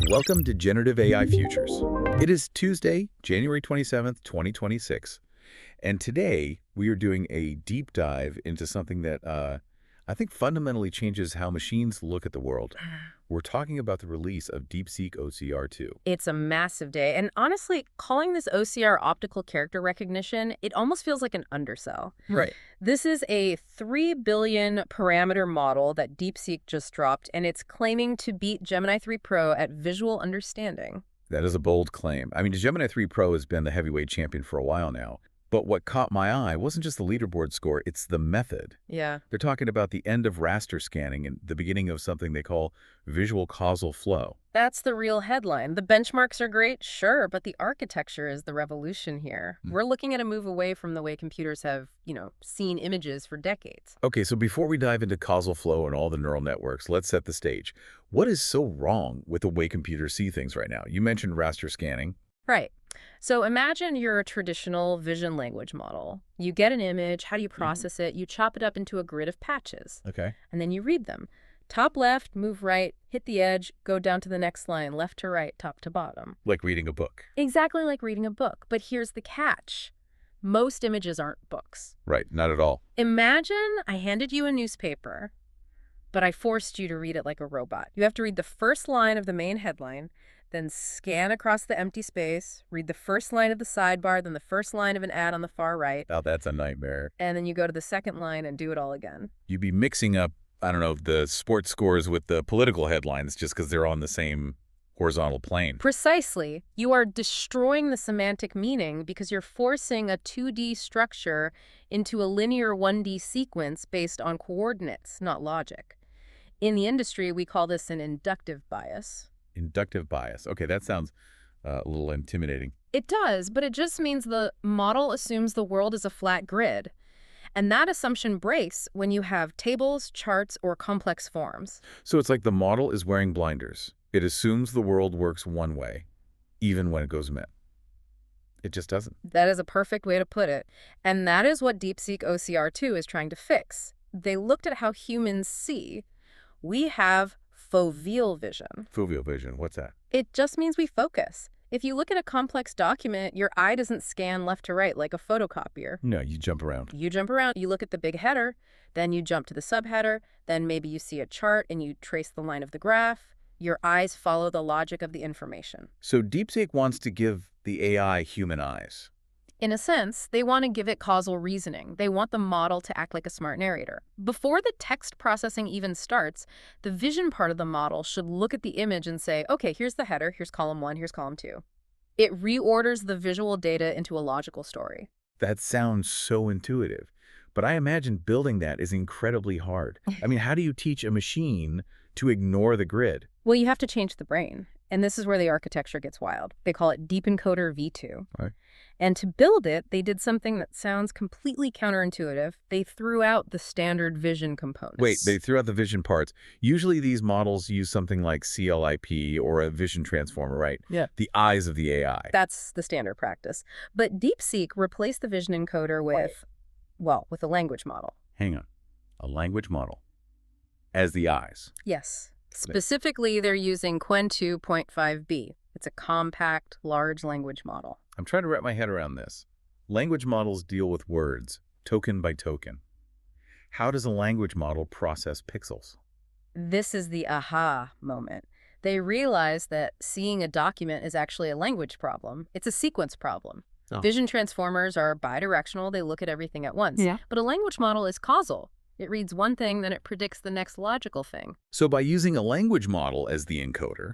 Welcome to Generative AI Futures. It is Tuesday, January 27th, 2026, and today we are doing a deep dive into something that I think fundamentally changes how machines look at the world. We're talking about the release of DeepSeek-OCR 2. It's a massive day, and honestly, calling this OCR optical character recognition, it almost feels like an undersell. Right. This is a 3 billion parameter model that DeepSeek just dropped, and it's claiming to beat Gemini 3 Pro at visual understanding. That is a bold claim. I mean, Gemini 3 Pro has been the heavyweight champion for a while now. But what caught my eye wasn't just the leaderboard score, it's the method. Yeah. They're talking about the end of raster scanning and the beginning of something they call Visual Causal Flow. That's the real headline. The benchmarks are great, sure, but the architecture is the revolution here. We're looking at a move away from the way computers have, seen images for decades. Okay, so before we dive into causal flow and all the neural networks, let's set the stage. What is so wrong with the way computers see things right now? You mentioned raster scanning. Right. So imagine you're a traditional vision language model. You get an image, how do you process it? You chop it up into a grid of patches. Okay. And then you read them. Top left, move right, hit the edge, go down to the next line, left to right, top to bottom. Like reading a book. Exactly like reading a book. But here's the catch. Most images aren't books. Right, not at all. Imagine I handed you a newspaper, but I forced you to read it like a robot. You have to read the first line of the main headline, then scan across the empty space, read the first line of the sidebar, then the first line of an ad on the far right. Oh, that's a nightmare. And then you go to the second line and do it all again. You'd be mixing up, I don't know, the sports scores with the political headlines just because they're on the same horizontal plane. Precisely. You are destroying the semantic meaning because you're forcing a 2D structure into a linear 1D sequence based on coordinates, not logic. In the industry, we call this an inductive bias. Inductive bias. Okay, that sounds a little intimidating. It does, but it just means the model assumes the world is a flat grid. And that assumption breaks when you have tables, charts, or complex forms. So it's like the model is wearing blinders. It assumes the world works one way, even when it goes mad. It just doesn't. That is a perfect way to put it. And that is what DeepSeek-OCR 2 is trying to fix. They looked at how humans see. We have foveal vision. Foveal vision, what's that? It just means we focus. If you look at a complex document, your eye doesn't scan left to right like a photocopier. No, you jump around. You jump around. You look at the big header, then you jump to the subheader, then maybe you see a chart and you trace the line of the graph. Your eyes follow the logic of the information. So DeepSeek wants to give the AI human eyes. In a sense, they want to give it causal reasoning. They want the model to act like a smart narrator. Before the text processing even starts, the vision part of the model should look at the image and say, okay, here's the header, here's column 1, here's column 2. It reorders the visual data into a logical story. That sounds so intuitive, but I imagine building that is incredibly hard. I mean, how do you teach a machine to ignore the grid? Well, you have to change the brain. And this is where the architecture gets wild. They call it DeepEncoder V2. Right. And to build it, they did something that sounds completely counterintuitive. They threw out the standard vision components. Wait, they threw out the vision parts. Usually these models use something like CLIP or a vision transformer, right? Yeah. The eyes of the AI. That's the standard practice. But DeepSeek replaced the vision encoder with a language model. Hang on. A language model as the eyes. Yes. Specifically, they're using Qwen 2.5b. It's a compact, large language model. I'm trying to wrap my head around this. Language models deal with words, token by token. How does a language model process pixels? This is the aha moment. They realize that seeing a document is actually a language problem. It's a sequence problem. Oh. Vision transformers are bidirectional. They look at everything at once. Yeah. But a language model is causal. It reads one thing, then it predicts the next logical thing. So by using a language model as the encoder,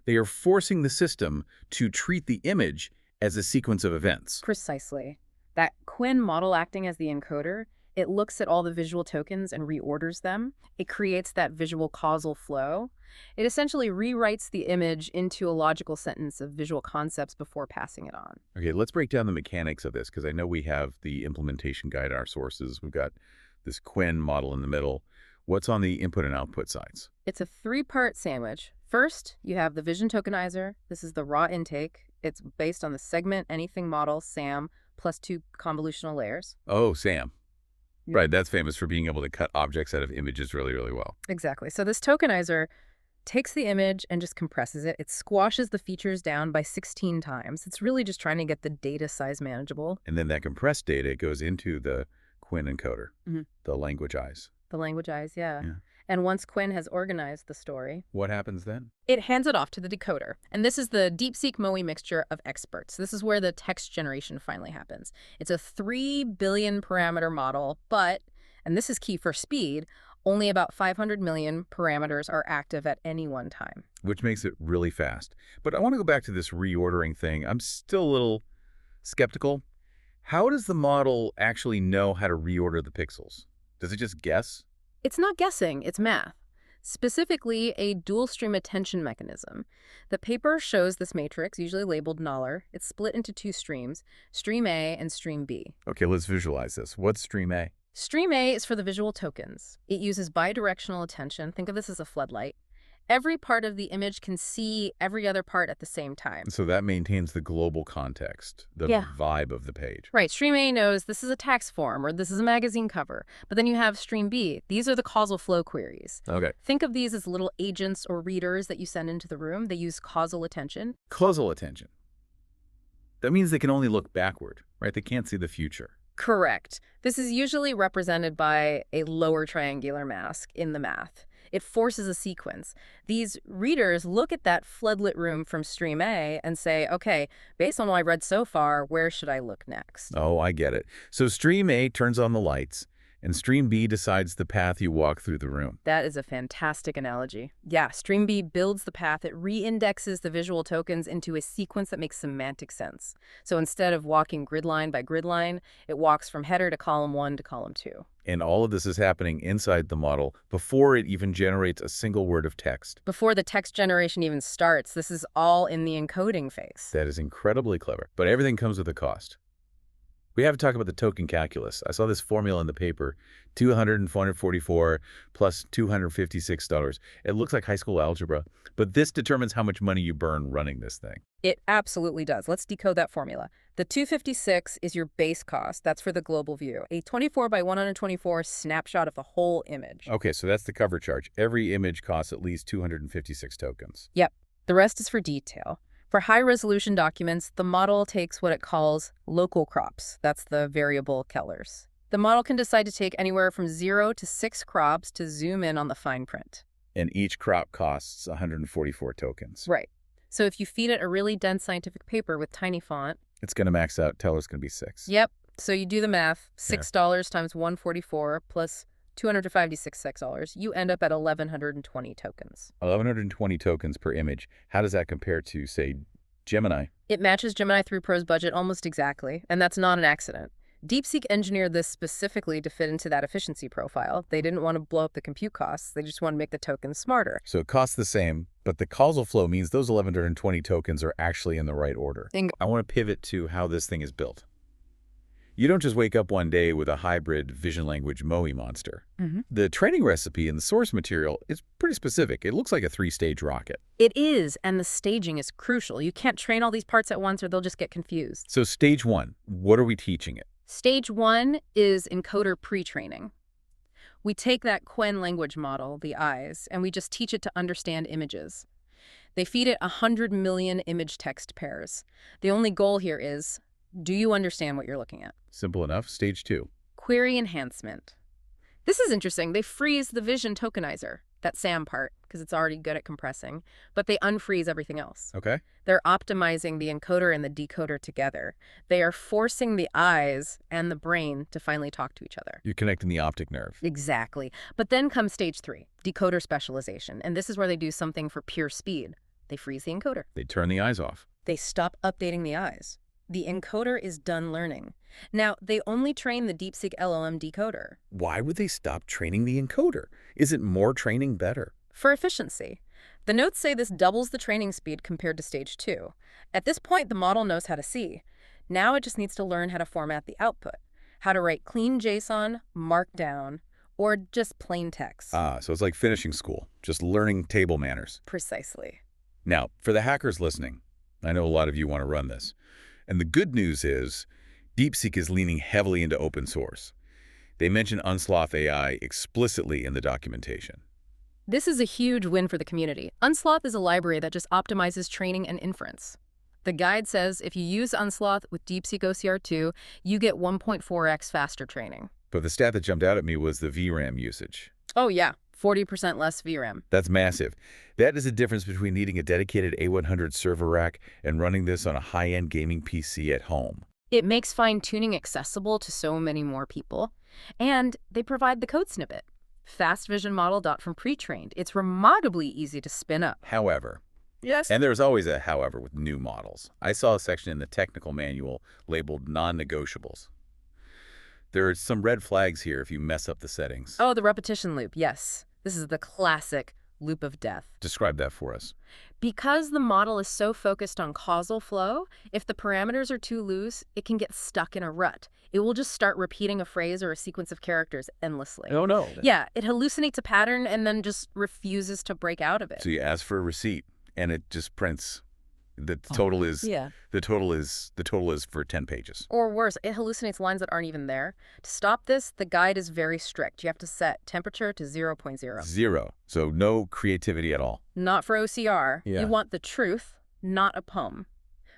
they are forcing the system to treat the image as a sequence of events. Precisely. That Qwen model acting as the encoder, it looks at all the visual tokens and reorders them. It creates that visual causal flow. It essentially rewrites the image into a logical sentence of visual concepts before passing it on. Okay, let's break down the mechanics of this, because I know we have the implementation guide in our sources. We've got this Qwen model in the middle. What's on the input and output sides? It's a three-part sandwich. First, you have the vision tokenizer. This is the raw intake. It's based on the segment anything model, SAM, plus 2 convolutional layers. Oh, SAM. Right, that's famous for being able to cut objects out of images really, really well. Exactly. So this tokenizer takes the image and just compresses it. It squashes the features down by 16 times. It's really just trying to get the data size manageable. And then that compressed data goes into the Quinn encoder, Mhm. the language eyes. The language eyes, yeah. Yeah. And once Quinn has organized the story, What happens then? it hands it off to the decoder. And this is the DeepSeek MOE mixture of experts. This is where the text generation finally happens. It's a 3 billion parameter model, but, and this is key for speed, only about 500 million parameters are active at any one time. Which makes it really fast. But I want to go back to this reordering thing. I'm still a little skeptical. How does the model actually know how to reorder the pixels? Does it just guess? It's not guessing, it's math. Specifically, a dual-stream attention mechanism. The paper shows this matrix, usually labeled nuller. It's split into two streams, stream A and stream B. Okay, let's visualize this. What's stream A? Stream A is for the visual tokens. It uses bidirectional attention. Think of this as a floodlight. Every part of the image can see every other part at the same time. So that maintains the global context, the Yeah. vibe of the page. Right, Stream A knows this is a tax form or this is a magazine cover. But then you have Stream B. These are the causal flow queries. Okay. Think of these as little agents or readers that you send into the room. They use causal attention. Causal attention. That means they can only look backward, right? They can't see the future. Correct. This is usually represented by a lower triangular mask in the math. It forces a sequence. These readers look at that floodlit room from Stream A and say, okay, based on what I read so far, where should I look next? Oh, I get it. So stream A turns on the lights, and stream B decides the path you walk through the room. That is a fantastic analogy. Yeah, Stream B builds the path. It re-indexes the visual tokens into a sequence that makes semantic sense. So instead of walking grid line by grid line, it walks from header to column 1 to column 2. And all of this is happening inside the model before it even generates a single word of text. Before the text generation even starts, this is all in the encoding phase. That is incredibly clever. But everything comes with a cost. We have to talk about the token calculus. I saw this formula in the paper, $200 and $444 plus $256. It looks like high school algebra, but this determines how much money you burn running this thing. It absolutely does. Let's decode that formula. The 256 is your base cost. That's for the global view. A 24 by 124 snapshot of the whole image. Okay, so that's the cover charge. Every image costs at least 256 tokens. Yep. The rest is for detail. For high-resolution documents, the model takes what it calls local crops. That's the variable colors. The model can decide to take anywhere from 0 to 6 crops to zoom in on the fine print. And each crop costs 144 tokens. Right. So if you feed it a really dense scientific paper with tiny font, It's going to max out. Tell her it's going to be 6. yep. So you do the math. $6 times 144 plus $256, you end up at 1,120 tokens. 1,120 tokens per image. How does that compare to, say, Gemini? It matches Gemini 3 Pro's budget almost exactly, and that's not an accident. DeepSeek engineered this specifically to fit into that efficiency profile. They didn't want to blow up the compute costs. They just want to make the tokens smarter. So it costs the same, but the causal flow means those 1,120 tokens are actually in the right order. I want to pivot to how this thing is built. You don't just wake up one day with a hybrid vision language MOE monster. The training recipe in the source material is pretty specific. It looks like a 3-stage rocket. It is, and the staging is crucial. You can't train all these parts at once or they'll just get confused. So stage 1, what are we teaching it? Stage 1 is encoder pre-training. We take that Quen language model, the eyes, and we just teach it to understand images. They feed it 100 million image text pairs. The only goal here is, do you understand what you're looking at? Simple enough. Stage 2. Query enhancement. This is interesting. They freeze the vision tokenizer, that SAM part, because it's already good at compressing, but they unfreeze everything else. Okay. They're optimizing the encoder and the decoder together. They are forcing the eyes and the brain to finally talk to each other. You're connecting the optic nerve. Exactly. But then comes stage 3, decoder specialization. And this is where they do something for pure speed. They freeze the encoder. They turn the eyes off. They stop updating the eyes. The encoder is done learning. Now, they only train the DeepSeek LLM decoder. Why would they stop training the encoder? Isn't more training better? For efficiency. The notes say this doubles the training speed compared to stage 2. At this point, the model knows how to see. Now it just needs to learn how to format the output, how to write clean JSON, Markdown, or just plain text. So it's like finishing school, just learning table manners. Precisely. Now, for the hackers listening, I know a lot of you want to run this. And the good news is DeepSeek is leaning heavily into open source. They mention Unsloth AI explicitly in the documentation. This is a huge win for the community. Unsloth is a library that just optimizes training and inference. The guide says if you use Unsloth with DeepSeek-OCR 2, you get 1.4x faster training. But the stat that jumped out at me was the VRAM usage. Oh yeah, 40% less VRAM. That's massive. That is the difference between needing a dedicated A100 server rack and running this on a high-end gaming PC at home. It makes fine-tuning accessible to so many more people. And they provide the code snippet. Fast vision model from pre-trained. It's remarkably easy to spin up. However, Yes. and there's always a however with new models. I saw a section in the technical manual labeled non-negotiables. There are some red flags here if you mess up the settings. Oh, the repetition loop, yes. This is the classic loop of death. Describe that for us. Because the model is so focused on causal flow, if the parameters are too loose, it can get stuck in a rut. It will just start repeating a phrase or a sequence of characters endlessly. Oh, no. Yeah, it hallucinates a pattern and then just refuses to break out of it. So you ask for a receipt, and it just prints. The total is the total is for 10 pages. Or worse, it hallucinates lines that aren't even there. To stop this, the guide is very strict. You have to set temperature to 0.0. Zero. So no creativity at all. Not for OCR. Yeah. You want the truth, not a poem.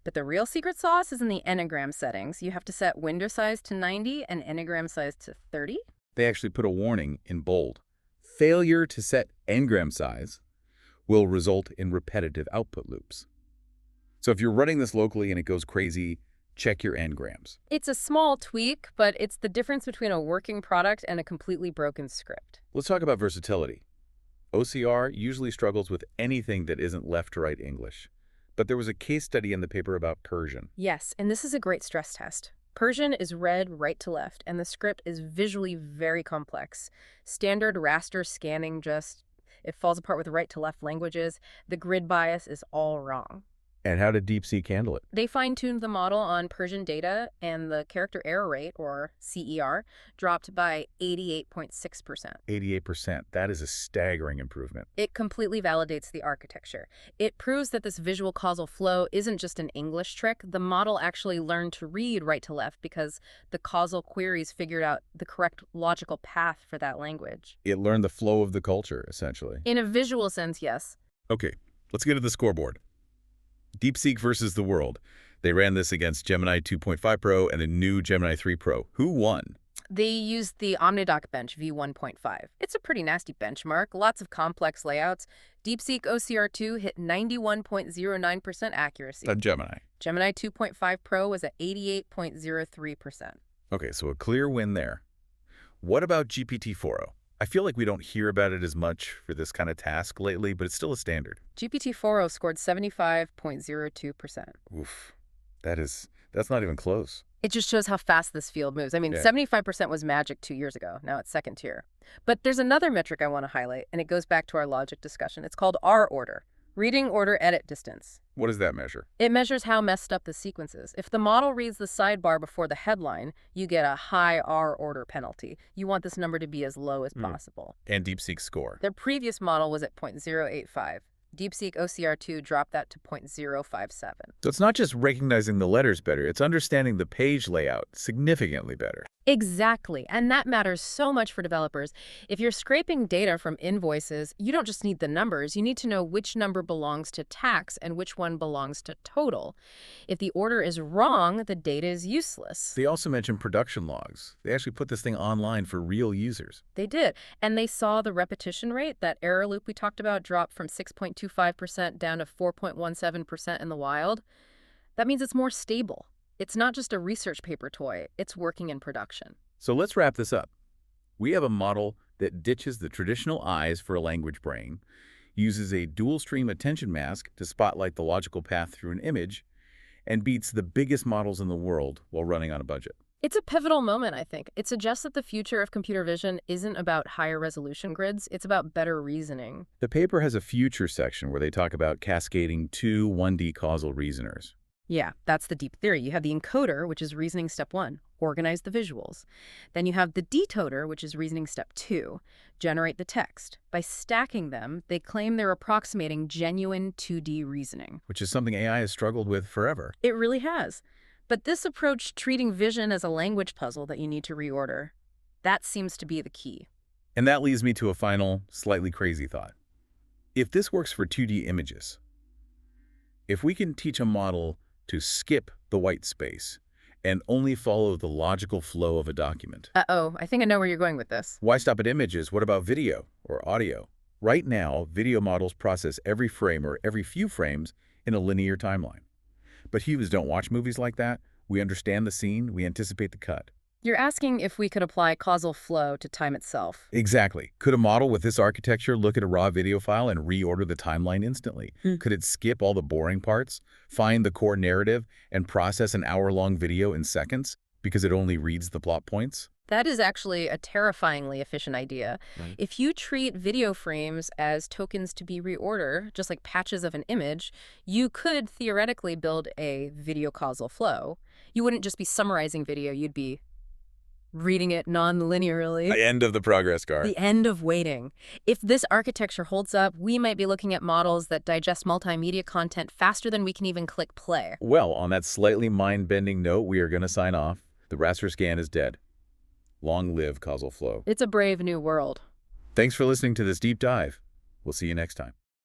But the real secret sauce is in the enneagram settings. You have to set window size to 90 and enneagram size to 30. They actually put a warning in bold. Failure to set engram size will result in repetitive output loops. So if you're running this locally and it goes crazy, check your engrams. It's a small tweak, but it's the difference between a working product and a completely broken script. Let's talk about versatility. OCR usually struggles with anything that isn't left to right English. But there was a case study in the paper about Persian. Yes, and this is a great stress test. Persian is read right to left, and the script is visually very complex. Standard raster scanning it falls apart with right to left languages. The grid bias is all wrong. And how did DeepSeek handle it? They fine-tuned the model on Persian data, and the character error rate, or CER, dropped by 88.6%. 88%. That is a staggering improvement. It completely validates the architecture. It proves that this visual causal flow isn't just an English trick. The model actually learned to read right to left because the causal queries figured out the correct logical path for that language. It learned the flow of the culture, essentially. In a visual sense, yes. Okay, let's get to the scoreboard. DeepSeek versus the world. They ran this against Gemini 2.5 Pro and the new Gemini 3 Pro. Who won? They used the OmniDoc bench V1.5. It's a pretty nasty benchmark, lots of complex layouts. DeepSeek-OCR 2 hit 91.09% accuracy. Gemini. Gemini 2.5 Pro was at 88.03%. Okay, so a clear win there. What about GPT-4o? I feel like we don't hear about it as much for this kind of task lately, but it's still a standard. GPT-4o scored 75.02%. Oof. That's not even close. It just shows how fast this field moves. I mean, 75% was magic 2 years ago. Now it's second tier. But there's another metric I want to highlight, and it goes back to our logic discussion. It's called R order. Reading order edit distance. What does that measure? It measures how messed up the sequence is. If the model reads the sidebar before the headline, you get a high R order penalty. You want this number to be as low as possible. And DeepSeek's score? Their previous model was at 0.085. DeepSeek-OCR 2 dropped that to 0.057. So it's not just recognizing the letters better, it's understanding the page layout significantly better. Exactly, and that matters so much for developers. If you're scraping data from invoices, you don't just need the numbers, you need to know which number belongs to tax and which one belongs to total. If the order is wrong, the data is useless. They also mentioned production logs. They actually put this thing online for real users. They did, and they saw the repetition rate, that error loop we talked about, drop from 6.25% down to 4.17% in the wild. That means it's more stable. It's not just a research paper toy, it's working in production. So let's wrap this up. We have a model that ditches the traditional eyes for a language brain, uses a dual-stream attention mask to spotlight the logical path through an image, and beats the biggest models in the world while running on a budget. It's a pivotal moment, I think. It suggests that the future of computer vision isn't about higher resolution grids, it's about better reasoning. The paper has a future section where they talk about cascading two 1D causal reasoners. Yeah, that's the deep theory. You have the encoder, which is reasoning step 1, organize the visuals. Then you have the decoder, which is reasoning step 2, generate the text. By stacking them, they claim they're approximating genuine 2D reasoning. Which is something AI has struggled with forever. It really has. But this approach, treating vision as a language puzzle that you need to reorder, That seems to be the key. And that leads me to a final, slightly crazy thought. If this works for 2D images, if we can teach a model to skip the white space and only follow the logical flow of a document, Uh-oh, I think I know where you're going with this. why stop at images? What about video or audio? Right now, video models process every frame or every few frames in a linear timeline. But humans don't watch movies like that. We understand the scene, we anticipate the cut. You're asking if we could apply causal flow to time itself. Exactly. Could a model with this architecture look at a raw video file and reorder the timeline instantly? Could it skip all the boring parts, find the core narrative, and process an hour-long video in seconds because it only reads the plot points? That is actually a terrifyingly efficient idea. Right. If you treat video frames as tokens to be reordered, just like patches of an image, you could theoretically build a video causal flow. You wouldn't just be summarizing video, you'd be reading it non-linearly. The end of the progress bar. The end of waiting. If this architecture holds up, we might be looking at models that digest multimedia content faster than we can even click play. Well, on that slightly mind-bending note, we are going to sign off. The raster scan is dead. Long live causal flow. It's a brave new world. Thanks for listening to this deep dive. We'll see you next time.